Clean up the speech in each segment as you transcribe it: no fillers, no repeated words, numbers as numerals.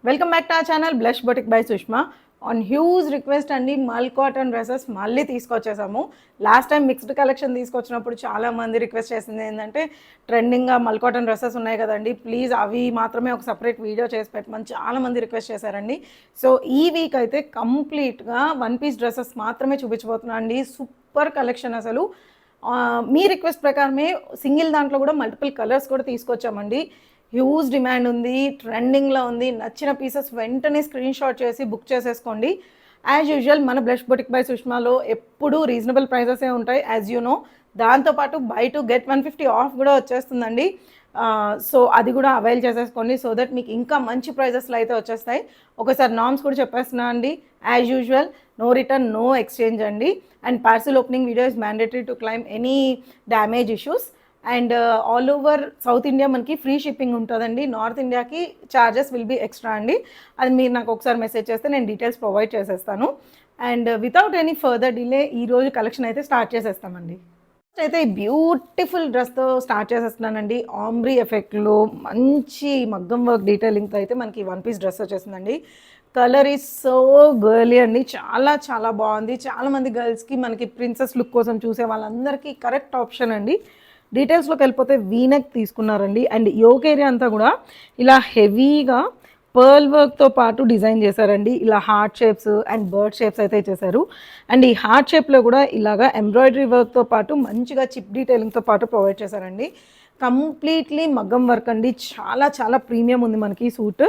Welcome back to our channel blush boutique by Sushma. On huge request అండి మల్ cotton dresses మళ్ళీ తీసుకొచ్చేసాము. Last time mixed collection తీసుకొచ్చినప్పుడు చాలామంది request చేసింది ఏంటంటే ట్రెండింగ్గా మల్ కాటన్ డ్రెస్సెస్ ఉన్నాయి కదండి, ప్లీజ్ అవి మాత్రమే ఒక సపరేట్ వీడియో చేసి పెట్టమని చాలామంది రిక్వెస్ట్ చేశారండి. సో ఈ వీక్ అయితే కంప్లీట్గా వన్ పీస్ డ్రెస్సెస్ మాత్రమే చూపించబోతున్నాను అండి. సూపర్ కలెక్షన్ అసలు. మీ రిక్వెస్ట్ ప్రకారమే సింగిల్ దాంట్లో కూడా మల్టిపుల్ కలర్స్ కూడా తీసుకొచ్చామండి. హ్యూజ్ డిమాండ్ ఉంది, ట్రెండింగ్లో ఉంది. నచ్చిన పీసెస్ వెంటనే స్క్రీన్ షాట్ చేసి బుక్ చేసేసుకోండి. యాజ్ యూజువల్ మన బ్లష్ బొటిక్ బై సుష్మాలో ఎప్పుడూ రీజనబుల్ ప్రైజెసే ఉంటాయి యాజ్ యూ నో. దాంతోపాటు బై టు గెట్ 150 ఆఫ్ కూడా వచ్చేస్తుందండి. సో అది కూడా అవైల్ చేసేసుకోండి సో దట్ మీకు ఇంకా మంచి ప్రైజెస్లో అయితే వచ్చేస్తాయి. ఒకసారి నామ్స్ కూడా చెప్పేస్తున్నా అండి. As usual no return, no exchange అండి. And parcel opening video is mandatory to claim any damage issues. And all over South India మనకి ఫ్రీ షిప్పింగ్ ఉంటుందండి. నార్త్ ఇండియాకి ఛార్జెస్ విల్ బీ ఎక్స్ట్రా అండి. అది మీరు నాకు ఒకసారి మెసేజ్ చేస్తే నేను డీటెయిల్స్ ప్రొవైడ్ చేసేస్తాను. And without any further delay ఈరోజు కలెక్షన్ అయితే స్టార్ట్ చేసేస్తామండి. అయితే ఈ బ్యూటిఫుల్ డ్రెస్తో స్టార్ట్ చేసేస్తున్నానండి. ఆంబ్రీ ఎఫెక్ట్లో మంచి మగ్గం వర్క్ డీటెయిలింగ్తో అయితే మనకి వన్ పీస్ డ్రెస్ వచ్చేసిందండి. కలర్ ఈజ్ సో గర్లీ అండి, చాలా చాలా బాగుంది. చాలామంది గర్ల్స్కి మనకి ప్రిన్సెస్ లుక్ కోసం చూసే వాళ్ళందరికీ కరెక్ట్ ఆప్షన్ అండి. డీటెయిల్స్లోకి వెళ్ళిపోతే వీనెక్ తీసుకున్నారండి. అండ్ యోక్ ఏరియా అంతా కూడా ఇలా హెవీగా పర్ల్ వర్క్తో పాటు డిజైన్ చేశారండి. ఇలా heart shapes and bird shapes అయితే చేశారు. అండ్ ఈ హార్ట్ షేప్లో కూడా ఇలాగా ఎంబ్రాయిడరీ వర్క్తో పాటు మంచిగా చిప్ డీటెయిలింగ్తో పాటు ప్రొవైడ్ చేశారండి. కంప్లీట్లీ మగ్గం వర్క్ అండి, చాలా చాలా ప్రీమియం ఉంది మనకి సూట్.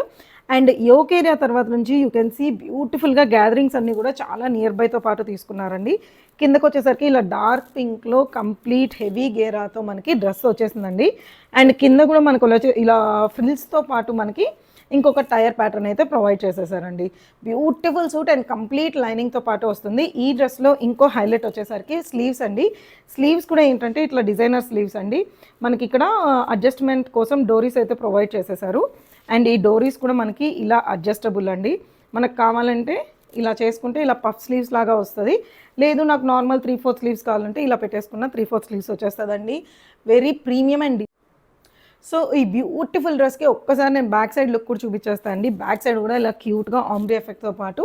అండ్ యోక్ ఏరియా తర్వాత నుంచి యూ కెన్ సీ బ్యూటిఫుల్గా గ్యాదరింగ్స్ అన్నీ కూడా చాలా నియర్ బైతో పాటు తీసుకున్నారండి. కిందకు వచ్చేసరికి ఇలా డార్క్ పింక్లో కంప్లీట్ హెవీ గేరాతో మనకి డ్రెస్ వచ్చేసిందండి. అండ్ కింద కూడా మనకు ఇలా ఫ్రిల్స్తో పాటు మనకి ఇంకొక టైర్ ప్యాటర్న్ అయితే ప్రొవైడ్ చేసేసారండి. బ్యూటిఫుల్ సూట్ అండ్ కంప్లీట్ లైనింగ్తో పాటు వస్తుంది. ఈ డ్రెస్లో ఇంకో హైలైట్ వచ్చేసరికి స్లీవ్స్ అండి. స్లీవ్స్ కూడా ఏంటంటే ఇట్లా డిజైనర్ స్లీవ్స్ అండి. మనకి ఇక్కడ అడ్జస్ట్మెంట్ కోసం డోరీస్ అయితే ప్రొవైడ్ చేసేసారు. అండ్ ఈ డోరీస్ కూడా మనకి ఇలా అడ్జస్టబుల్ అండి. మనకు కావాలంటే ఇలా చేసుకుంటే ఇలా పఫ్ స్లీవ్స్ లాగా వస్తుంది. లేదు నాకు నార్మల్ 3/4 స్లీవ్స్ కావాలంటే ఇలా పెట్టేసుకున్న 3/4 స్లీవ్స్ వచ్చేస్తుందండి. వెరీ ప్రీమియం అండి. సో ఈ బ్యూటిఫుల్ డ్రెస్కి ఒక్కసారి నేను బ్యాక్ సైడ్ లుక్ కూడా చూపించేస్తాను అండి. బ్యాక్ సైడ్ కూడా ఇలా క్యూట్గా ఆంబ్రీ ఎఫెక్ట్తో పాటు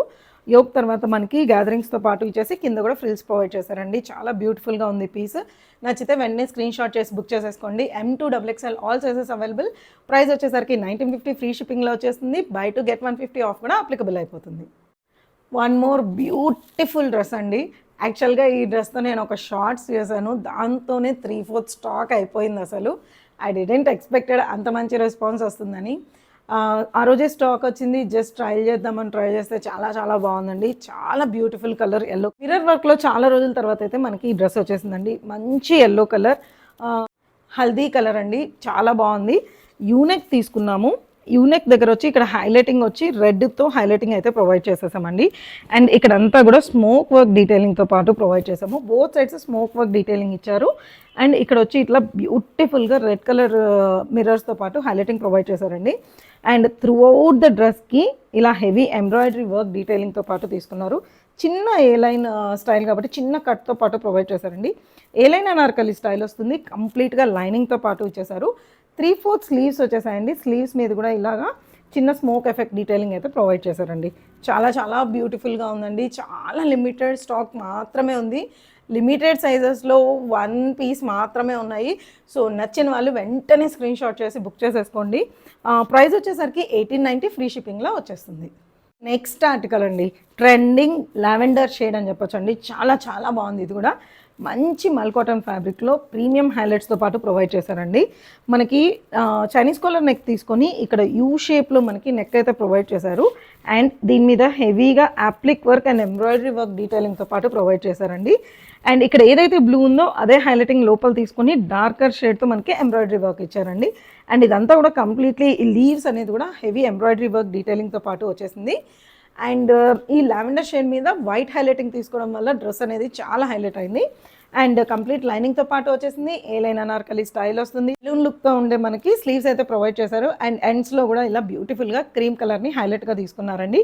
యోక్ తర్వాత మనకి గ్యాదరింగ్స్తో పాటు ఇచ్చేసి కింద కూడా ఫ్రిల్స్ ప్రొవైడ్ చేశారండి. చాలా బ్యూటిఫుల్గా ఉంది పీస్. నచ్చితే వెంటనే స్క్రీన్ షాట్ చేసి బుక్ చేసేసుకోండి. M2 XXL all sizes available. Price వచ్చేసరికి 1950 ఫ్రీ షిప్పింగ్లో వచ్చేస్తుంది. బై టు గెట్ 150 ఆఫ్ కూడా అప్లికబుల్ అయిపోతుంది. వన్ మోర్ బ్యూటిఫుల్ డ్రెస్ అండి. యాక్చువల్గా ఈ డ్రెస్తో నేను ఒక షార్ట్స్ చేశాను, దాంతోనే 3/4 స్టాక్ అయిపోయింది. అసలు ఐ డిడెంట్ ఎక్స్పెక్టెడ్ అంత మంచి రెస్పాన్స్ వస్తుందని. ఆ రోజే స్టాక్ వచ్చింది, జస్ట్ ట్రై చేద్దామని ట్రై చేస్తే చాలా చాలా బాగుందండి. చాలా బ్యూటిఫుల్ కలర్ ఎల్లో మిర్రర్ వర్క్లో చాలా రోజుల తర్వాత అయితే మనకి ఈ డ్రెస్ వచ్చేసిందండి. మంచి ఎల్లో కలర్, హల్దీ కలర్ అండి, చాలా బాగుంది. యూనెక్ తీసుకున్నాము. యూనెక్ దగ్గర వచ్చి ఇక్కడ హైలైటింగ్ వచ్చి రెడ్తో హైలైటింగ్ అయితే ప్రొవైడ్ చేసేసామండి. అండ్ ఇక్కడంతా కూడా స్మోక్ వర్క్ డీటెయిలింగ్తో పాటు ప్రొవైడ్ చేసాము. Both sides smoke work detailing ఇచ్చారు. అండ్ ఇక్కడ వచ్చి ఇట్లా బ్యూటిఫుల్గా రెడ్ కలర్ మిర్రర్స్తో పాటు హైలైటింగ్ ప్రొవైడ్ చేశారండి. అండ్ త్రూ అవుట్ ద డ్రెస్కి ఇలా హెవీ ఎంబ్రాయిడరీ వర్క్ డీటెయిలింగ్తో పాటు తీసుకున్నారు. చిన్న ఏ లైన్ స్టైల్ కాబట్టి చిన్న కట్తో పాటు ప్రొవైడ్ చేశారండి. ఏ లైన్ అనార్కలి స్టైల్ వస్తుంది. కంప్లీట్గా లైనింగ్తో పాటు ఇచ్చేసారు. 3/4 స్లీవ్స్ వచ్చేసాయండి. స్లీవ్స్ మీద కూడా ఇలాగా చిన్న స్మోక్ ఎఫెక్ట్ డీటెయిలింగ్ అయితే ప్రొవైడ్ చేశారండి. చాలా చాలా బ్యూటిఫుల్గా ఉందండి. చాలా లిమిటెడ్ స్టాక్ మాత్రమే ఉంది. లిమిటెడ్ సైజెస్లో 1 పీస్ మాత్రమే ఉన్నాయి. సో నచ్చిన వాళ్ళు వెంటనే స్క్రీన్ షాట్ చేసి బుక్ చేసేసుకోండి. ప్రైస్ వచ్చేసరికి 1890 ఫ్రీ షిప్పింగ్లో వచ్చేస్తుంది. నెక్స్ట్ ఆర్టికల్ అండి, ట్రెండింగ్ లావెండర్ షేడ్ అని చెప్పొచ్చు అండి. చాలా చాలా బాగుంది. ఇది కూడా మంచి మల్ కాటన్ ఫ్యాబ్రిక్లో ప్రీమియం హైలైట్స్తో పాటు ప్రొవైడ్ చేశారండి. మనకి చైనీస్ కాలర్ నెక్ తీసుకొని ఇక్కడ యూ షేప్లో మనకి నెక్ అయితే ప్రొవైడ్ చేశారు. అండ్ దీని మీద హెవీగా applique work and embroidery work డీటెయిలింగ్తో పాటు ప్రొవైడ్ చేశారండి. అండ్ ఇక్కడ ఏదైతే బ్లూ ఉందో అదే హైలైటింగ్ లోపల తీసుకొని డార్కర్ షేడ్తో మనకి ఎంబ్రాయిడరీ వర్క్ ఇచ్చారండి. అండ్ ఇదంతా కూడా కంప్లీట్లీ ఈ లీవ్స్ అనేది కూడా హెవీ ఎంబ్రాయిడరీ వర్క్ డీటెయిలింగ్తో పాటు వచ్చేసింది. అండ్ ఈ లావెండర్ షేడ్ మీద వైట్ హైలైటింగ్ తీసుకోవడం వల్ల డ్రెస్ అనేది చాలా హైలైట్ అయింది. అండ్ కంప్లీట్ లైనింగ్తో పాటు వచ్చేసింది. ఏ లైన్ అనార్కలి స్టైల్ వస్తుంది. బలూన్ లుక్తో ఉండే మనకి స్లీవ్స్ అయితే ప్రొవైడ్ చేశారు. అండ్ ఎండ్స్లో కూడా ఇలా బ్యూటిఫుల్గా క్రీమ్ కలర్ని హైలైట్గా తీసుకున్నారండి.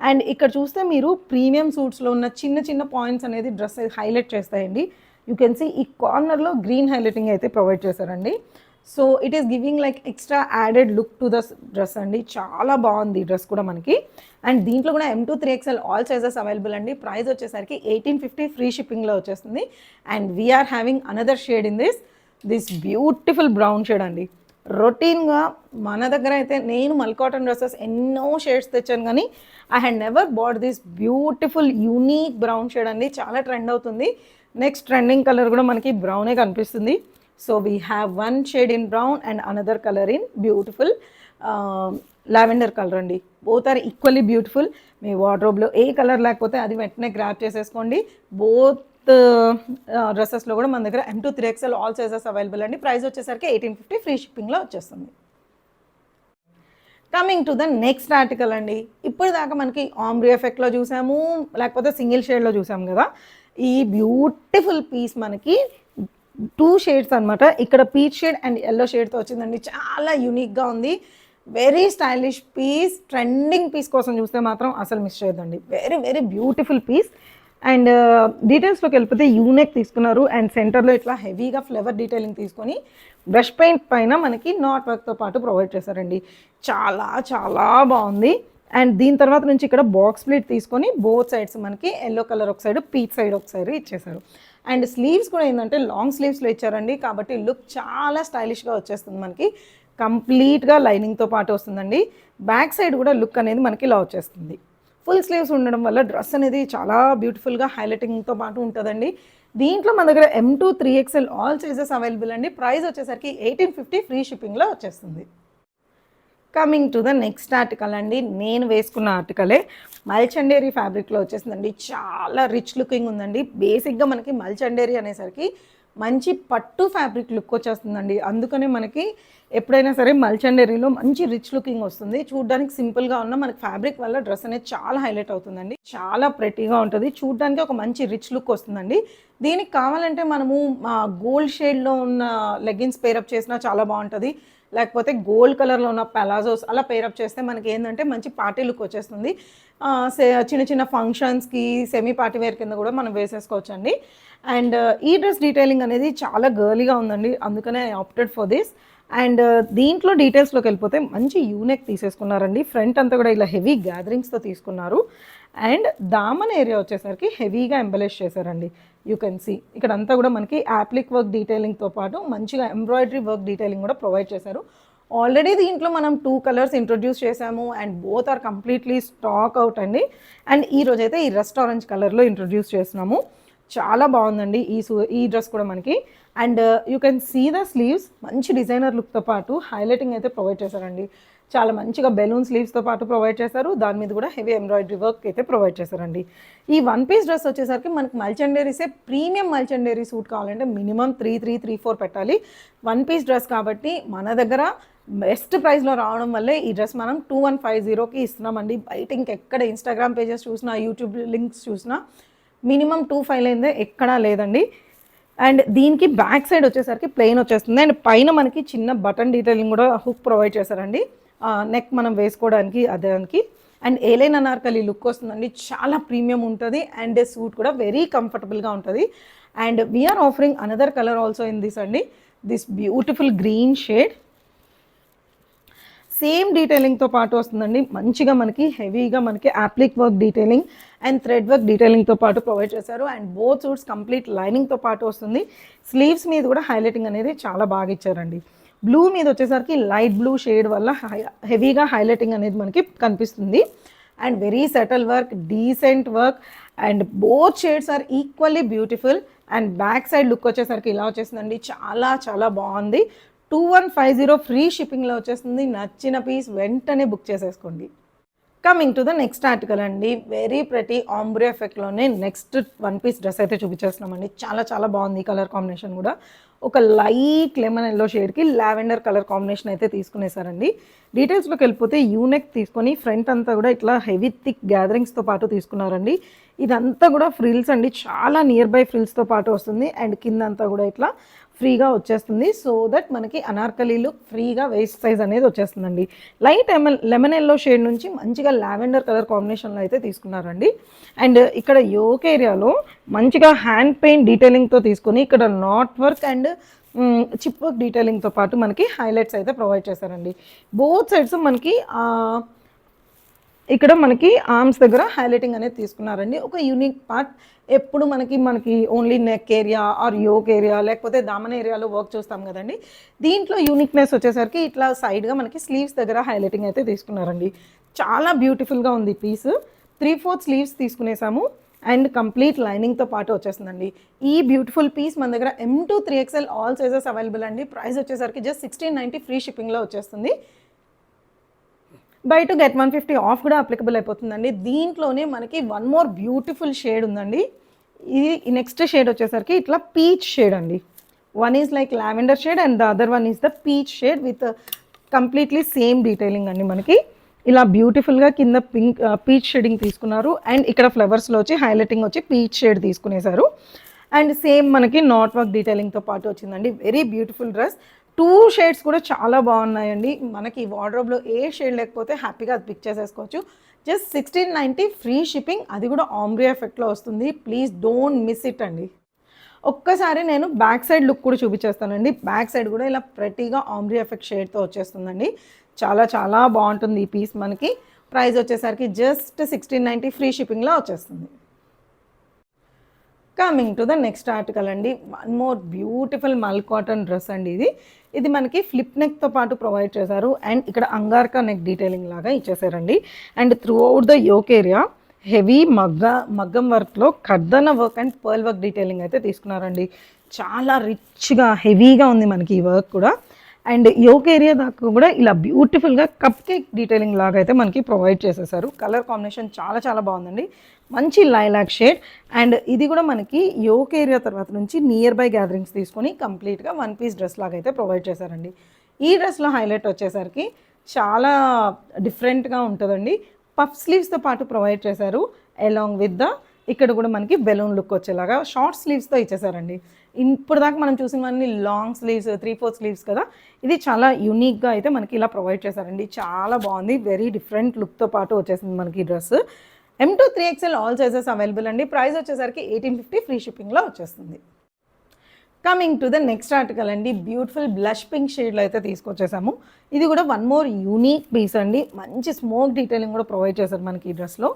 అండ్ ఇక్కడ చూస్తే మీరు ప్రీమియం సూట్స్లో ఉన్న చిన్న చిన్న పాయింట్స్ అనేది డ్రెస్ హైలైట్ చేస్తాయండి. యూ కెన్ సీ ఈ కార్నర్లో గ్రీన్ హైలైటింగ్ అయితే ప్రొవైడ్ చేశారండి. So it is giving like extra added look to the dress అండి. చాలా బాగుంది ఈ డ్రెస్ కూడా మనకి. అండ్ దీంట్లో కూడా M2 3XL all sizes available అండి. ప్రైస్ వచ్చేసరికి 1850 ఫ్రీ షిప్పింగ్లో వచ్చేస్తుంది. And we are having another shade in this beautiful brown shade అండి. రొటీన్గా మన దగ్గర అయితే నేను మల్ కాటన్ డ్రెస్సెస్ ఎన్నో షేడ్స్ తెచ్చాను, కానీ I had never bat this beautiful unique brown shade అండి. చాలా ట్రెండ్ అవుతుంది. నెక్స్ట్ ట్రెండింగ్ కలర్ కూడా మనకి బ్రౌనే కనిపిస్తుంది. So we have one shade in brown and another colour in beautiful lavender colour అండి. Both are equally beautiful. మీ వార్డ్రోబ్లో ఏ కలర్ లేకపోతే అది వెంటనే గ్రాప్ చేసేసుకోండి. బోత్ డ్రెస్సెస్లో కూడా మన దగ్గర M2 3XL all sizes available అండి. ప్రైస్ వచ్చేసరికి 1850 ఫ్రీ షిప్పింగ్లో వచ్చేస్తుంది. Coming to the next article అండి. ఇప్పుడు దాకా మనకి ఆంబ్రీ ఎఫెక్ట్లో చూసాము, లేకపోతే సింగిల్ షేడ్లో చూసాము కదా. ఈ బ్యూటిఫుల్ పీస్ మనకి 2 షేడ్స్ అనమాట. ఇక్కడ పీచ్ షేడ్ అండ్ ఎల్లో షేడ్తో వచ్చిందండి. చాలా యూనిక్గా ఉంది. Very stylish piece. Trending piece కోసం చూస్తే మాత్రం అసలు మిస్ చేయొద్దండి. Very very beautiful piece. And డీటెయిల్స్లోకి వెళ్ళిపోతే యూనెక్ తీసుకున్నారు అండ్ సెంటర్లో ఇట్లా హెవీగా ఫ్లవర్ డీటెయిలింగ్ తీసుకొని బ్రష్ పెయింట్ పైన మనకి నాట్ వర్క్తో పాటు ప్రొవైడ్ చేశారండి. చాలా చాలా బాగుంది. అండ్ దీని తర్వాత నుంచి ఇక్కడ బాక్స్ ప్లీట్ తీసుకొని బోత్ సైడ్స్ మనకి ఎల్లో కలర్ ఒక సైడ్, పీచ్ సైడ్ ఒక సైడ్ ఇచ్చేసారు. అండ్ స్లీవ్స్ కూడా ఏంటంటే లాంగ్ స్లీవ్స్లో ఇచ్చారండి, కాబట్టి లుక్ చాలా స్టైలిష్గా వచ్చేస్తుంది. మనకి కంప్లీట్గా లైనింగ్తో పాటు వస్తుందండి. బ్యాక్ సైడ్ కూడా లుక్ అనేది మనకి ఇలా వచ్చేస్తుంది. ఫుల్ స్లీవ్స్ ఉండడం వల్ల డ్రెస్ అనేది చాలా బ్యూటిఫుల్గా హైలైటింగ్తో పాటు ఉంటుందండి. దీంట్లో మన దగ్గర M2 3XL all sizes available అండి. ప్రైస్ వచ్చేసరికి 1850 ఫ్రీ షిప్పింగ్లో వచ్చేస్తుంది. Coming to the next article అండి. నేను వేసుకున్న ఆర్టికలే మల్చండేరీ ఫ్యాబ్రిక్లో వచ్చేసిందండి. చాలా రిచ్ లుకింగ్ ఉందండి. బేసిక్గా మనకి మల్చండేరీ అనేసరికి మంచి పట్టు ఫ్యాబ్రిక్ లుక్ వచ్చేస్తుందండి. అందుకనే మనకి ఎప్పుడైనా సరే మల్చండేరీలో మంచి రిచ్ లుకింగ్ వస్తుంది. చూడడానికి సింపుల్గా ఉన్న మనకి ఫ్యాబ్రిక్ వల్ల డ్రెస్ అనేది చాలా హైలైట్ అవుతుందండి. చాలా ప్రెటీగా ఉంటుంది. చూడడానికి ఒక మంచి రిచ్ లుక్ వస్తుందండి. దీనికి కావాలంటే మనము గోల్డ్ షేడ్లో ఉన్న లెగ్గిన్స్ పేరప్ చేసినా చాలా బాగుంటుంది. లేకపోతే గోల్డ్ కలర్లో ఉన్న పలాజోస్ అలా పేరప్ చేస్తే మనకి ఏంటంటే మంచి పార్టీ లుక్ వచ్చేస్తుంది. చిన్న చిన్న ఫంక్షన్స్కి సెమీ పార్టీ వేర్ కింద కూడా మనం వేసేసుకోవచ్చండి. అండ్ ఈ డ్రెస్ డీటెయిలింగ్ అనేది చాలా గర్లీగా ఉందండి, అందుకనే I opted for this. And దీంట్లో డీటెయిల్స్లోకి వెళ్ళిపోతే మంచి యూనెక్ తీసేసుకున్నారండి. ఫ్రంట్ అంతా కూడా ఇలా హెవీ గ్యాదరింగ్స్తో తీసుకున్నారు. అండ్ దామన్ ఏరియా వచ్చేసరికి హెవీగా ఎంబలిష్ చేశారండి. యూ కెన్ సీ ఇక్కడ అంతా కూడా మనకి యాప్లిక్ వర్క్ డీటెయిలింగ్తో పాటు మంచిగా ఎంబ్రాయిడరీ వర్క్ డీటెయిలింగ్ కూడా ప్రొవైడ్ చేశారు. ఆల్రెడీ దీంట్లో మనం 2 కలర్స్ ఇంట్రొడ్యూస్ చేసాము and both are completely stock out అండి. అండ్ ఈరోజైతే ఈ రస్ట్ ఆరెంజ్ కలర్లో ఇంట్రొడ్యూస్ చేస్తున్నాము. చాలా బాగుందండి ఈ డ్రెస్ కూడా మనకి. And you can see the sleeves మంచి డిజైనర్ లుక్తో పాటు హైలైటింగ్ అయితే ప్రొవైడ్ చేశారండి. చాలా మంచిగా బెలూన్ స్లీవ్స్తో పాటు ప్రొవైడ్ చేశారు. దాని మీద కూడా హెవీ ఎంబ్రాయిడరీ వర్క్ అయితే ప్రొవైడ్ చేశారండి. ఈ 1 పీస్ డ్రెస్ వచ్చేసరికి మనకి మల్చండేరీసే ప్రీమియం మల్చండేరీ సూట్ కావాలంటే మినిమం 3,334 పెట్టాలి. 1 పీస్ డ్రెస్ కాబట్టి మన దగ్గర బెస్ట్ ప్రైస్లో రావడం వల్లే ఈ డ్రెస్ మనం 2150కి ఇస్తున్నామండి. బయట ఇంకెక్కడ ఇన్స్టాగ్రామ్ పేజెస్ చూసినా, యూట్యూబ్ లింక్స్ చూసినా మినిమం 25 లేదే ఎక్కడా లేదండి. అండ్ దీనికి బ్యాక్ సైడ్ వచ్చేసరికి ప్లెయిన్ వచ్చేస్తుంది. అండ్ పైన మనకి చిన్న బటన్ డీటెయిలింగ్ కూడా హుక్ ప్రొవైడ్ చేశారండి. నెక్ మనం వేసుకోవడానికి అదానికి. అండ్ ఏలైన్ అనార్కలి లుక్ వస్తుందండి. చాలా ప్రీమియం ఉంటుంది అండ్ సూట్ కూడా వెరీ కంఫర్టబుల్గా ఉంటుంది. And we are offering another colour also in this అండి. This beautiful green shade same డీటెయిలింగ్తో పాటు వస్తుందండి. మంచిగా మనకి హెవీగా మనకి applique work detailing and thread work డీటెయిలింగ్తో పాటు ప్రొవైడ్ చేశారు. అండ్ బోత్ సూట్స్ కంప్లీట్ లైనింగ్తో పాటు వస్తుంది. స్లీవ్స్ మీద కూడా హైలైటింగ్ అనేది చాలా బాగా ఇచ్చారండి. బ్లూ మీద వచ్చేసరికి లైట్ బ్లూ షేడ్ వల్ల హెవీగా హైలైటింగ్ అనేది మనకి కనిపిస్తుంది. And very subtle work, decent work and both shades are equally beautiful. And back side look వచ్చేసరికి ఇలా వచ్చేసిందండి. చాలా చాలా బాగుంది. 2150 ఫ్రీ షిప్పింగ్లో వచ్చేస్తుంది. నచ్చిన పీస్ వెంటనే బుక్ చేసేసుకోండి. Coming to the next article అండి. వెరీ ప్రెటీ ఆంబ్రే ఎఫెక్ట్లోనే నెక్స్ట్ 1 పీస్ డ్రెస్ అయితే చూపించేస్తున్నామండి. చాలా చాలా బాగుంది. ఈ కలర్ కాంబినేషన్ కూడా ఒక లైట్ లెమన్ ఎల్లో షేడ్కి లావెండర్ కలర్ కాంబినేషన్ అయితే తీసుకునేసారండి. డీటెయిల్స్లోకి వెళ్ళిపోతే యూనెక్ తీసుకొని ఫ్రంట్ అంతా కూడా ఇట్లా హెవీ థిక్ గ్యాదరింగ్స్తో పాటు తీసుకున్నారండి. ఇదంతా కూడా ఫ్రిల్స్ అండి. చాలా నియర్ బై ఫ్రిల్స్తో పాటు వస్తుంది. అండ్ కింద అంతా కూడా ఇట్లా ఫ్రీగా వచ్చేస్తుంది. సో దట్ మనకి అనార్కలి లుక్ ఫ్రీగా వేస్ట్ సైజ్ అనేది వచ్చేస్తుందండి. లైట్ లెమన్ ఎల్లో షేడ్ నుంచి మంచిగా లావెండర్ కలర్ కాంబినేషన్లో అయితే తీసుకున్నారండి. అండ్ ఇక్కడ యోక్ ఏరియాలో మంచిగా హ్యాండ్ పెయింట్ డీటెయిలింగ్తో తీసుకొని ఇక్కడ knot work and chip work డీటెయిలింగ్తో పాటు మనకి హైలైట్స్ అయితే ప్రొవైడ్ చేశారండి. బోత్ సైడ్స్ మనకి ఇక్కడ మనకి ఆర్మ్స్ దగ్గర హైలైటింగ్ అనేది తీసుకున్నారండి. ఒక యూనిక్ పార్ట్. ఎప్పుడు మనకి only neck area or yoke area లేకపోతే దామన్ ఏరియాలో వర్క్ చూస్తాం కదండి. దీంట్లో యూనిక్నెస్ వచ్చేసరికి ఇట్లా సైడ్గా మనకి స్లీవ్స్ దగ్గర హైలైటింగ్ అయితే తీసుకున్నారండి. చాలా బ్యూటిఫుల్గా ఉంది పీస్. 3/4 స్లీవ్స్ తీసుకునేసాము అండ్ కంప్లీట్ లైనింగ్తో పాటు వచ్చేస్తుందండి. ఈ బ్యూటిఫుల్ పీస్ మన దగ్గర M to 3XL all sizes available అండి. ప్రైస్ వచ్చేసరికి జస్ట్ 1690 ఫ్రీ షిప్పింగ్లో వచ్చేస్తుంది. బై టు గెట్ 150 ఆఫ్ కూడా అప్లికబుల్ అయిపోతుందండి. దీంట్లోనే మనకి వన్ మోర్ బ్యూటిఫుల్ షేడ్ ఉందండి. ఇది నెక్స్ట్ షేడ్ వచ్చేసరికి ఇట్లా పీచ్ షేడ్ అండి. One is like lavender shade and the other one is the peach shade with completely same detailing అండి. మనకి ఇలా బ్యూటిఫుల్గా కింద పింక్ పీచ్ షేడింగ్ తీసుకున్నారు అండ్ ఇక్కడ ఫ్లవర్స్లో వచ్చి హైలైటింగ్ వచ్చి పీచ్ షేడ్ తీసుకునేసారు. అండ్ సేమ్ మనకి నాట్ వర్క్ డీటెయిలింగ్తో పాటు వచ్చిందండి. Very beautiful dress. 2 షేడ్స్ కూడా చాలా బాగున్నాయండి. మనకి వార్డ్రోబ్లో ఏ షేడ్ లేకపోతే హ్యాపీగా అది పిక్ చేసేసుకోవచ్చు. జస్ట్ 1690 ఫ్రీ షిప్పింగ్, అది కూడా ఆంబ్రీ ఎఫెక్ట్లో వస్తుంది. ప్లీజ్ డోంట్ మిస్ ఇట్ అండి. ఒక్కసారి నేను బ్యాక్ సైడ్ లుక్ కూడా చూపించేస్తానండి. బ్యాక్ సైడ్ కూడా ఇలా ప్రతిగా ఆంబ్రీ ఎఫెక్ట్ షేడ్తో వచ్చేస్తుందండి. చాలా చాలా బాగుంటుంది ఈ పీస్. మనకి ప్రైస్ వచ్చేసరికి జస్ట్ 1690 ఫ్రీ షిప్పింగ్లో వచ్చేస్తుంది. Coming to the next article అండి. వన్ మోర్ బ్యూటిఫుల్ మల్ కాటన్ డ్రెస్ అండి. ఇది మనకి ఫ్లిప్ నెక్తో పాటు ప్రొవైడ్ చేశారు అండ్ ఇక్కడ అంగార్కా నెక్ డీటెయిలింగ్ లాగా ఇచ్చేసారండి. And throughout the yoke area heavy మగ్గం వర్క్లో కర్దన work and pearl work detailing అయితే తీసుకున్నారండి. చాలా రిచ్గా హెవీగా ఉంది మనకి ఈ వర్క్ కూడా. అండ్ యోక్ ఏరియా దాకా కూడా ఇలా బ్యూటిఫుల్గా కప్ కేక్ డీటెయిలింగ్ లాగా అయితే మనకి ప్రొవైడ్ చేసేసారు. కలర్ కాంబినేషన్ చాలా చాలా బాగుందండి. మంచి లైలాక్ షేడ్. అండ్ ఇది కూడా మనకి యోక్ ఏరియా తర్వాత నుంచి నియర్ బై గ్యాదరింగ్స్ తీసుకొని కంప్లీట్గా వన్ పీస్ డ్రెస్ లాగా అయితే ప్రొవైడ్ చేశారండి. ఈ డ్రెస్లో హైలైట్ వచ్చేసరికి చాలా డిఫరెంట్గా ఉంటుందండి. పఫ్ స్లీవ్స్తో పాటు ప్రొవైడ్ చేశారు అలాంగ్ విత్ ద ఇక్కడ కూడా మనకి బెలూన్ లుక్ వచ్చేలాగా షార్ట్ స్లీవ్స్తో ఇచ్చేసారండి. ఇప్పుడు దాకా మనం చూసినవన్నీ లాంగ్ స్లీవ్స్ 3/4 స్లీవ్స్ కదా. ఇది చాలా యూనిక్గా అయితే మనకి ఇలా ప్రొవైడ్ చేశారండి. చాలా బాగుంది. వెరీ డిఫరెంట్ లుక్తో పాటు వచ్చేసింది మనకి ఈ dress. M to 3XL all sizes available అండి. ప్రైస్ వచ్చేసరికి 1850 ఫ్రీ షిప్పింగ్లో వచ్చేస్తుంది. Coming to the next article అండి. బ్యూటిఫుల్ బ్లష్ పింక్ షేడ్లో అయితే తీసుకొచ్చేసాము. ఇది కూడా వన్ మోర్ యూనిక్ పీస్ అండి. మంచి స్మోక్ డీటెయిలింగ్ కూడా ప్రొవైడ్ చేశారు మనకి ఈ డ్రెస్లో.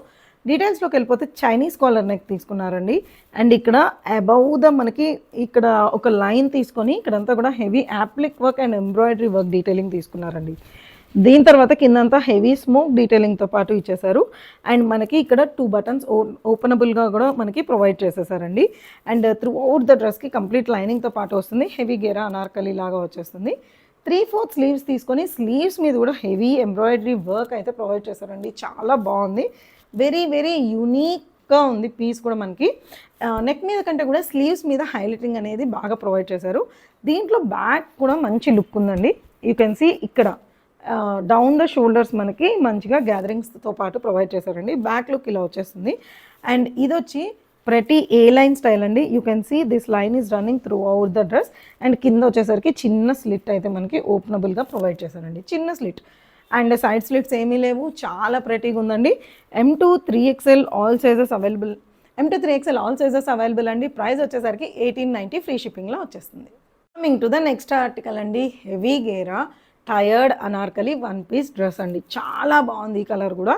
డీటెయిల్స్లోకి వెళ్ళిపోతే చైనీస్ కాలర్ నెక్ తీసుకున్నారండి. అండ్ ఇక్కడ అబౌవ్ ద మనకి ఇక్కడ ఒక లైన్ తీసుకొని ఇక్కడంతా కూడా heavy appliqué work and embroidery work detailing తీసుకున్నారండి. దీని తర్వాత కిందంతా హెవీ స్మోక్ డీటెయిలింగ్తో పాటు ఇచ్చేసారు. అండ్ మనకి ఇక్కడ 2 బటన్స్ ఓపెనబుల్గా కూడా మనకి ప్రొవైడ్ చేసేసారండి. అండ్ త్రూ అవుట్ ద డ్రెస్కి కంప్లీట్ లైనింగ్తో పాటు వస్తుంది. హెవీ గేరా అనార్కలి లాగా వచ్చేస్తుంది. 3/4 స్లీవ్స్ తీసుకొని స్లీవ్స్ మీద కూడా హెవీ ఎంబ్రాయిడరీ వర్క్ అయితే ప్రొవైడ్ చేశారండి. చాలా బాగుంది. వెరీ వెరీ యూనిక్గా ఉంది పీస్ కూడా. మనకి నెక్ మీద కంటే కూడా స్లీవ్స్ మీద హైలైటింగ్ అనేది బాగా ప్రొవైడ్ చేశారు. దీంట్లో బ్యాక్ కూడా మంచి లుక్ ఉందండి. యూ కెన్ సీ ఇక్కడ డౌన్ ద షోల్డర్స్ మనకి మంచిగా గ్యాదరింగ్స్తో పాటు ప్రొవైడ్ చేశారండి. బ్యాక్ లుక్ ఇలా వచ్చేస్తుంది. అండ్ ఇది వచ్చి ప్రతి ఏ లైన్ స్టైల్ అండి. You can see this line is running throughout the dress. And కింద వచ్చేసరికి చిన్న స్లిట్ అయితే మనకి ఓపెనబుల్గా ప్రొవైడ్ చేశారండి. చిన్న స్లిట్ అండ్ సైడ్ స్లిట్స్ ఏమీ లేవు. చాలా ప్రెటీగా ఉందండి. M to 3XL all sizes available. M to 3XL all sizes available అండి. ప్రైస్ వచ్చేసరికి 1890 ఫ్రీ షిప్పింగ్లో వచ్చేస్తుంది. Coming to the next article అండి. Heavy ghera tiered Anarkali one piece dress అండి. చాలా బాగుంది. ఈ కలర్ కూడా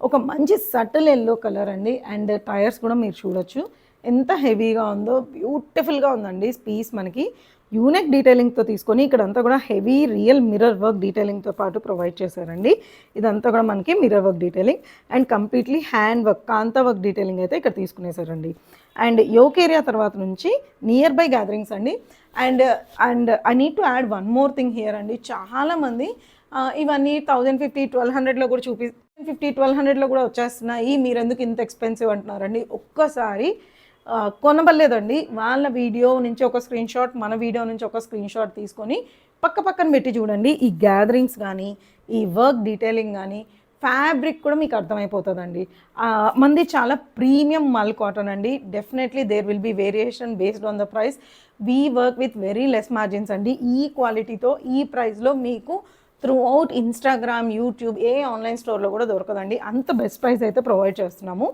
ఒక మంచి సటిల్ ఎల్లో కలర్ అండి. అండ్ టైర్స్ కూడా మీరు చూడొచ్చు ఎంత హెవీగా ఉందో. బ్యూటిఫుల్గా ఉందండి పీస్. మనకి యూనిక్ డీటెయిలింగ్తో తీసుకొని ఇక్కడంతా కూడా హెవీ రియల్ మిర్రర్ వర్క్ డీటెయిలింగ్తో పాటు ప్రొవైడ్ చేశారండి. ఇదంతా కూడా మనకి mirror work detailing and completely hand work kantha work detailing అయితే ఇక్కడ తీసుకునేసారండి. అండ్ యోక్ ఏరియా తర్వాత నుంచి నియర్ బై గ్యాదరింగ్స్ అండి. And I need to add one more thing here అండి. చాలామంది ఇవన్నీ 1050 1200లో కూడా 1200లో కూడా వచ్చేస్తున్నాయి, మీరు ఎందుకు ఇంత ఎక్స్పెన్సివ్ అంటున్నారండి. ఒక్కసారి కొనబడలేదండి. వాళ్ళ వీడియో నుంచి ఒక స్క్రీన్ షాట్, మన వీడియో నుంచి ఒక స్క్రీన్ షాట్ తీసుకొని పక్కన పెట్టి చూడండి. ఈ గ్యాదరింగ్స్ కానీ ఈ వర్క్ డీటెయిలింగ్ కానీ ఫ్యాబ్రిక్ కూడా మీకు అర్థమైపోతుందండి. మంది చాలా ప్రీమియం మల్ కాటన్ అండి. Definitely there will be variation based on the price. We work with very less margins అండి. ఈ క్వాలిటీతో ఈ ప్రైస్లో మీకు త్రూ అవుట్ ఇన్స్టాగ్రామ్, యూట్యూబ్ ఏ ఆన్లైన్ స్టోర్లో కూడా దొరకదండి. అంత బెస్ట్ ప్రైస్ అయితే ప్రొవైడ్ చేస్తున్నాము.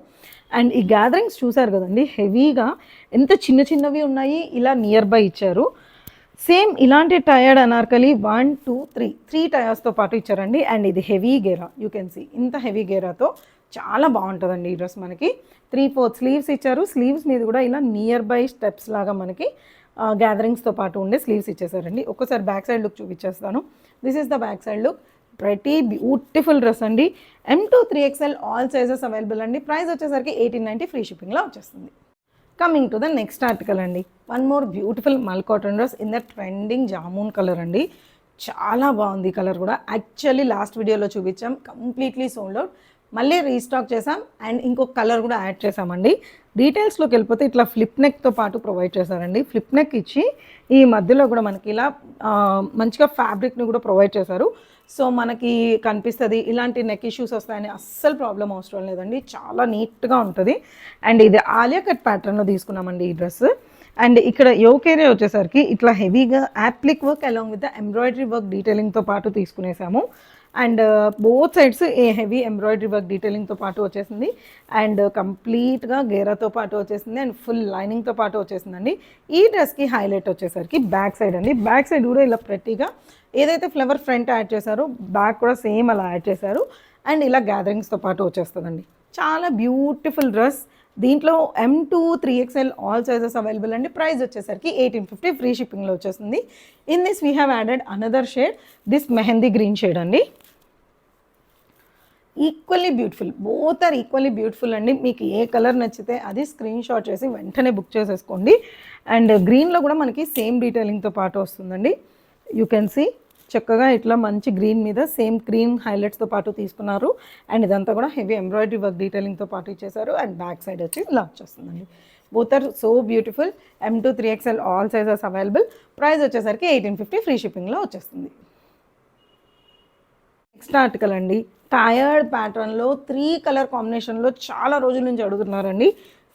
అండ్ ఈ గ్యాదరింగ్స్ చూసారు కదండి, హెవీగా ఎంత చిన్నవి ఉన్నాయి, ఇలా నియర్ బై ఇచ్చారు. సేమ్ ఇలాంటి టయర్డ్ అనార్కలి 1 2 3 టయర్స్తో పాటు ఇచ్చారండి. అండ్ ఇది హెవీ గేరా, యూ కెన్ సీ ఇంత హెవీ గేరాతో చాలా బాగుంటుందండి ఈ డ్రెస్. మనకి 3/4 స్లీవ్స్ ఇచ్చారు. స్లీవ్స్ మీద కూడా ఇలా నియర్ బై స్టెప్స్ లాగా మనకి గ్యాదరింగ్స్తో పాటు ఉండే స్లీవ్స్ ఇచ్చేసారండి. ఒక్కసారి బ్యాక్ సైడ్ లుక్ చూపించేస్తాను. This is the back side look. ప్రతి బ్యూటిఫుల్ డ్రెస్ అండి. M2 3XL all sizes available అండి. ప్రైస్ వచ్చేసరికి 1890 ఫ్రీ షిప్పింగ్లో వచ్చేస్తుంది. Coming to the next article అండి. వన్ మోర్ బ్యూటిఫుల్ మల్ cotton dress in the trending jamun colour అండి. చాలా బాగుంది కలర్ కూడా. యాక్చువల్లీ లాస్ట్ వీడియోలో చూపించాం, కంప్లీట్లీ సోల్డ్ అవుట్. మళ్ళీ రీస్టాక్ చేసాం అండ్ ఇంకొక కలర్ కూడా యాడ్ చేసామండి. డీటెయిల్స్లోకి వెళ్ళిపోతే ఇట్లా ఫ్లిప్ నెక్తో పాటు ప్రొవైడ్ చేశారండి. ఫ్లిప్ నెక్ ఇచ్చి ఈ మధ్యలో కూడా మనకి ఇలా మంచిగా ఫ్యాబ్రిక్ని కూడా ప్రొవైడ్ చేశారు. సో మనకి కనిపిస్తుంది ఇలాంటి నెక్ ఇష్యూస్ వస్తాయని అస్సలు ప్రాబ్లం అవసరం లేదండి. చాలా నీట్గా ఉంటుంది. అండ్ ఇది ఆలియా కట్ ప్యాటర్న్లో తీసుకున్నామండి ఈ డ్రెస్. అండ్ ఇక్కడ యోక్ ఏరియా వచ్చేసరికి ఇట్లా హెవీగా applique work along with the embroidery work డీటెయిలింగ్తో పాటు తీసుకునేసాము. And both sides a heavy embroidery work డీటెయిలింగ్తో పాటు వచ్చేసింది. అండ్ కంప్లీట్గా గేరాతో పాటు వచ్చేసింది. అండ్ ఫుల్ లైనింగ్తో పాటు వచ్చేసిందండి. ఈ డ్రెస్కి హైలైట్ వచ్చేసరికి బ్యాక్ సైడ్ అండి. బ్యాక్ సైడ్ కూడా ఇలా ప్రతిగా ఏదైతే ఫ్లవర్ ఫ్రంట్ యాడ్ చేశారో బ్యాక్ కూడా సేమ్ అలా యాడ్ చేశారు. అండ్ ఇలా గ్యాదరింగ్స్తో పాటు వచ్చేస్తుందండి. చాలా బ్యూటిఫుల్ డ్రెస్. దీంట్లో M2 3XL all sizes available అండి. ప్రైస్ వచ్చేసరికి 1850 ఫ్రీ షిప్పింగ్లో వచ్చేస్తుంది. In this we have added another shade, this mehndi green shade అండి. Equally beautiful, both are equally beautiful అండి. మీకు ఏ కలర్ నచ్చితే అది స్క్రీన్ షాట్ చేసి వెంటనే బుక్ చేసేసుకోండి. అండ్ గ్రీన్లో కూడా మనకి సేమ్ డీటెయిలింగ్తో పాటు వస్తుందండి. యూ కెన్ సీ చక్కగా ఇట్లా మంచి గ్రీన్ మీద సేమ్ క్రీమ్ హైలైట్స్తో పాటు తీసుకున్నారు. అండ్ ఇదంతా కూడా హెవీ ఎంబ్రాయిడరీ వర్క్ డీటెయిలింగ్తో పాటు ఇచ్చేసారు. అండ్ బ్యాక్ సైడ్ వచ్చి ఇలా వచ్చేస్తుందండి. Both are so beautiful. M2 3XL all sizes available. Price వచ్చేసరికి 1850 ఫ్రీ షిప్పింగ్లో వచ్చేస్తుంది. నెక్స్ట్ ఆర్టికల్ అండి. టయర్డ్ ప్యాటర్న్లో 3 కలర్ కాంబినేషన్లో చాలా రోజుల నుంచి అడుగుతున్నారండి.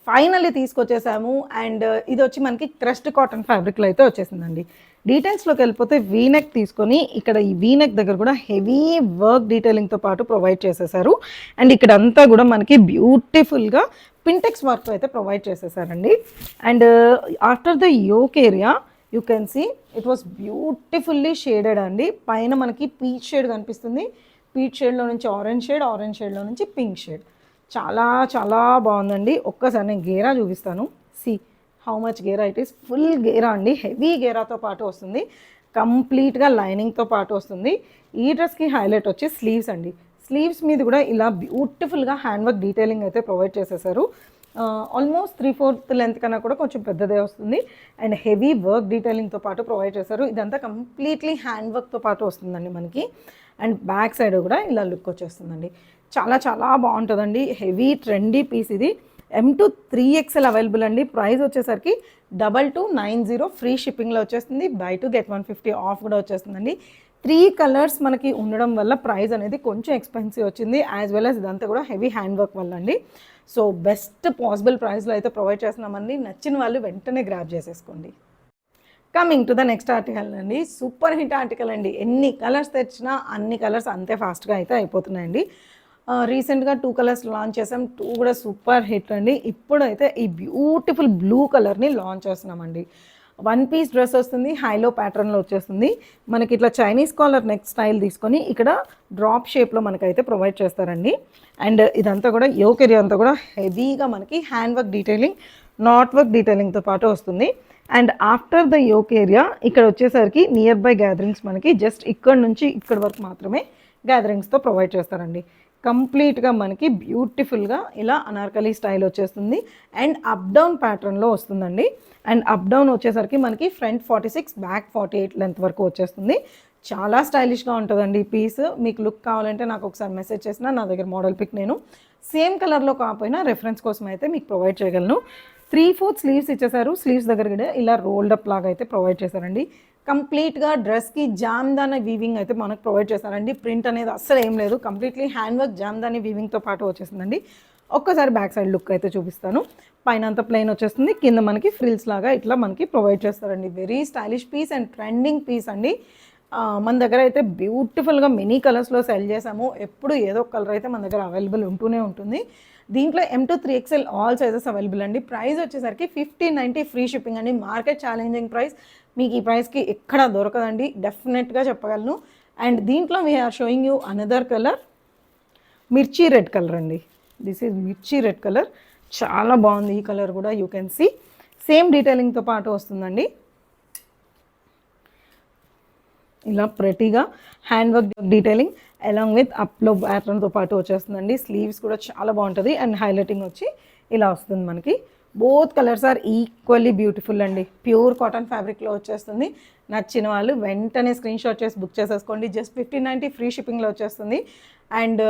ఫైనల్లీ తీసుకొచ్చేసాము. అండ్ ఇది వచ్చి మనకి క్రస్ట్ కాటన్ ఫ్యాబ్రిక్లో అయితే వచ్చేసిందండి. డీటెయిల్స్లోకి వెళ్ళిపోతే వీనెక్ తీసుకొని ఇక్కడ ఈ వీనెక్ దగ్గర కూడా హెవీ వర్క్ డీటెయిలింగ్తో పాటు ప్రొవైడ్ చేసేసారు. అండ్ ఇక్కడ అంతా కూడా మనకి బ్యూటిఫుల్గా పింటెక్స్ వర్క్ అయితే ప్రొవైడ్ చేసేసారండి. And after the yoke area you can see it was beautifully shaded అండి. పైన మనకి పీచ్ షేడ్ కనిపిస్తుంది. పీచ్ షేడ్లో నుంచి ఆరెంజ్ షేడ్, ఆరెంజ్ షేడ్లో నుంచి పింక్ షేడ్. చాలా చాలా బాగుందండి. ఒక్కసారి నేను గేరా చూపిస్తాను. See how much ghera it is. Full ghera అండి. హెవీ గేరాతో పాటు వస్తుంది. కంప్లీట్గా లైనింగ్తో పాటు వస్తుంది. ఈ డ్రెస్కి హైలైట్ వచ్చి స్లీవ్స్ అండి. స్లీవ్స్ మీద కూడా ఇలా బ్యూటిఫుల్గా హ్యాండ్ వర్క్ డీటెయిలింగ్ అయితే ప్రొవైడ్ చేసేసారు. ఆల్మోస్ట్ 3/4 లెంత్ కన్నా కూడా కొంచెం పెద్దదే వస్తుంది. అండ్ హెవీ వర్క్ డీటెయిలింగ్తో పాటు ప్రొవైడ్ చేశారు. ఇదంతా కంప్లీట్లీ హ్యాండ్ వర్క్తో పాటు వస్తుందండి మనకి. అండ్ బ్యాక్ సైడ్ కూడా ఇలా లుక్ వచ్చేస్తుందండి. చాలా చాలా బాగుంటుందండి. హెవీ ట్రెండీ పీస్ ఇది. M2 3XL అవైలబుల్ అండి. ప్రైస్ వచ్చేసరికి 2290 ఫ్రీ షిప్పింగ్లో వచ్చేస్తుంది. బై 2 get 150 ఆఫ్ కూడా వచ్చేస్తుందండి. 3 కలర్స్ మనకి ఉండడం వల్ల ప్రైస్ అనేది కొంచెం ఎక్స్పెన్సివ్ వచ్చింది. యాజ్ వెల్ యాజ్ ఇదంతా కూడా హెవీ హ్యాండ్ వర్క్ వల్ల అండి. సో బెస్ట్ పాసిబుల్ ప్రైస్లో అయితే ప్రొవైడ్ చేస్తున్నామండి. నచ్చిన వాళ్ళు వెంటనే గ్రాబ్ చేసేసుకోండి. Coming to the next article అండి. సూపర్ హిట్ ఆర్టికల్ అండి. ఎన్ని కలర్స్ తెచ్చినా అన్ని కలర్స్ అంతే ఫాస్ట్గా అయితే అయిపోతున్నాయండి. రీసెంట్గా 2 కలర్స్ లాంచ్ చేసాం. 2 కూడా సూపర్ హిట్ అండి. ఇప్పుడైతే ఈ బ్యూటిఫుల్ బ్లూ కలర్ని లాంచ్ చేస్తున్నామండి. 1 పీస్ డ్రెస్ వస్తుంది. హైలో ప్యాటర్న్లో వచ్చేస్తుంది. మనకి ఇట్లా చైనీస్ కాలర్ నెక్ స్టైల్ తీసుకొని ఇక్కడ డ్రాప్ షేప్లో మనకైతే ప్రొవైడ్ చేస్తారండి. అండ్ ఇదంతా కూడా యోక్ ఏరియా అంతా కూడా హెవీగా మనకి hand work detailing, knot work డీటెయిలింగ్తో పాటు వస్తుంది. And after the yoke area ఇక్కడ వచ్చేసరికి నియర్ బై గ్యాదరింగ్స్ మనకి జస్ట్ ఇక్కడ నుంచి ఇక్కడ వరకు మాత్రమే గ్యాదరింగ్స్తో ప్రొవైడ్ చేస్తారండి. కంప్లీట్గా మనకి బ్యూటిఫుల్గా ఇలా అనార్కలి స్టైల్ వచ్చేస్తుంది. అండ్ అప్ డౌన్ ప్యాటర్న్లో వస్తుందండి. అండ్ అప్ డౌన్ వచ్చేసరికి మనకి ఫ్రంట్ 46, బ్యాక్ 48 లెంత్ వరకు వచ్చేస్తుంది. చాలా స్టైలిష్గా ఉంటుందండి ఈ పీస్. మీకు లుక్ కావాలంటే నాకు ఒకసారి మెసేజ్ చేసినా నా దగ్గర మోడల్ పిక్ నేను సేమ్ కలర్లో కాకపోయినా రెఫరెన్స్ కోసం అయితే మీకు ప్రొవైడ్ చేయగలను. 3/4 స్లీవ్స్ ఇచ్చేసారు. స్లీవ్స్ దగ్గర కూడా ఇలా రోల్డ్ అప్ లాగా అయితే ప్రొవైడ్ చేశారండి. కంప్లీట్గా డ్రెస్కి జామ్దాని వీవింగ్ అయితే మనకు ప్రొవైడ్ చేస్తారండి. ప్రింట్ అనేది అస్సలు ఏం లేదు. కంప్లీట్లీ హ్యాండ్ వర్క్ జామ్దాని వీవింగ్తో పాటు వచ్చేసిందండి. ఒక్కసారి బ్యాక్ సైడ్ లుక్ అయితే చూపిస్తాను. పైన అంతా ప్లెయిన్ వచ్చేస్తుంది. కింద మనకి ఫ్రిల్స్ లాగా ఇట్లా మనకి ప్రొవైడ్ చేస్తారండి. Very stylish piece and trending piece అండి. మన దగ్గర అయితే బ్యూటిఫుల్గా మినీ కలర్స్లో సెల్ చేసాము. ఎప్పుడు ఏదో ఒక కలర్ అయితే మన దగ్గర అవైలబుల్ ఉంటూనే ఉంటుంది. దీంట్లో M2 3XL all sizes available అండి. ప్రైస్ వచ్చేసరికి 1590 ఫ్రీ షిప్పింగ్ అండి. మార్కెట్ ఛాలెంజింగ్ ప్రైస్, మీకు ఈ ప్రైస్కి ఎక్కడ దొరకదండి, డెఫినెట్గా చెప్పగలను. అండ్ దీంట్లో we are showing you another colour, mirchi red colour అండి. This is mirchi red colour, చాలా బాగుంది ఈ కలర్ కూడా. యూ కెన్ సీ సేమ్ డీటెయిలింగ్తో పాటు వస్తుందండి. ఇలా ప్రతిగా hand work detailing along with అప్లో ప్యాటర్న్తో పాటు వచ్చేస్తుందండి. స్లీవ్స్ కూడా చాలా బాగుంటుంది అండ్ హైలైటింగ్ వచ్చి ఇలా వస్తుంది మనకి. Both colours are equally beautiful అండి. ప్యూర్ కాటన్ ఫ్యాబ్రిక్లో వచ్చేస్తుంది. నచ్చిన వాళ్ళు వెంటనే స్క్రీన్ షాట్ చేసి బుక్ చేసేసుకోండి. జస్ట్ 1590 ఫ్రీ షిప్పింగ్లో వచ్చేస్తుంది. అండ్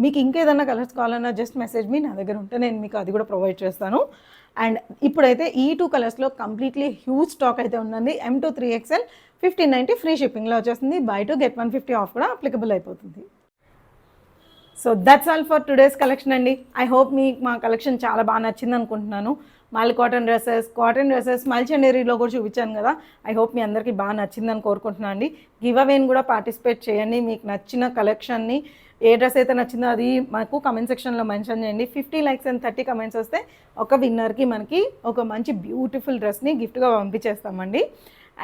మీకు ఇంకేదన్నా కలర్స్ కావాలన్నా జస్ట్ మెసేజ్ మీ, నా దగ్గర ఉంటే నేను మీకు అది కూడా ప్రొవైడ్ చేస్తాను. అండ్ ఇప్పుడైతే ఈ 2 కలర్స్లో కంప్లీట్లీ హ్యూజ్ స్టాక్ అయితే ఉందండి. M2 3XL 1590 ఫ్రీ షిప్పింగ్లో వచ్చేస్తుంది. బై 2 get 150 ఆఫ్ కూడా అప్లికబుల్ అయిపోతుంది. So that's all for today's collection అండి. ఐ హోప్ మీకు మా కలెక్షన్ చాలా బాగా నచ్చింది అనుకుంటున్నాను. మల్ కాటన్ డ్రెస్సెస్ మల్చండేరీలో కూడా చూపించాను కదా. ఐ హోప్ మీ అందరికీ బాగా నచ్చిందని కోరుకుంటున్నాను అండి. గివ్ అవేని కూడా పార్టిసిపేట్ చేయండి. మీకు నచ్చిన కలెక్షన్ని, ఏ డ్రెస్ అయితే నచ్చిందో అది మనకు కమెంట్ సెక్షన్లో మెన్షన్ చేయండి. 50 likes and 30 comments వస్తే ఒక విన్నర్కి మనకి ఒక మంచి బ్యూటిఫుల్ డ్రెస్ని గిఫ్ట్గా పంపించేస్తామండి.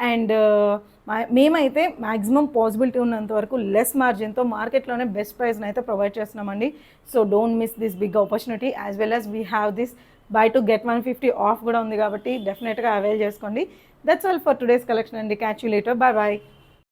అండ్ మేమైతే మ్యాక్సిమం పాసిబిలిటీ ఉన్నంత వరకు లెస్ మార్జిన్తో మార్కెట్లోనే బెస్ట్ ప్రైస్ని అయితే ప్రొవైడ్ చేస్తున్నామండి. So don't miss this big opportunity. As well as we have this buy 2 get 150 off కూడా ఉంది కాబట్టి డెఫినెట్గా అవైల్ చేసుకోండి. That's all for today's collection అండి. Catch you later. Bye bye.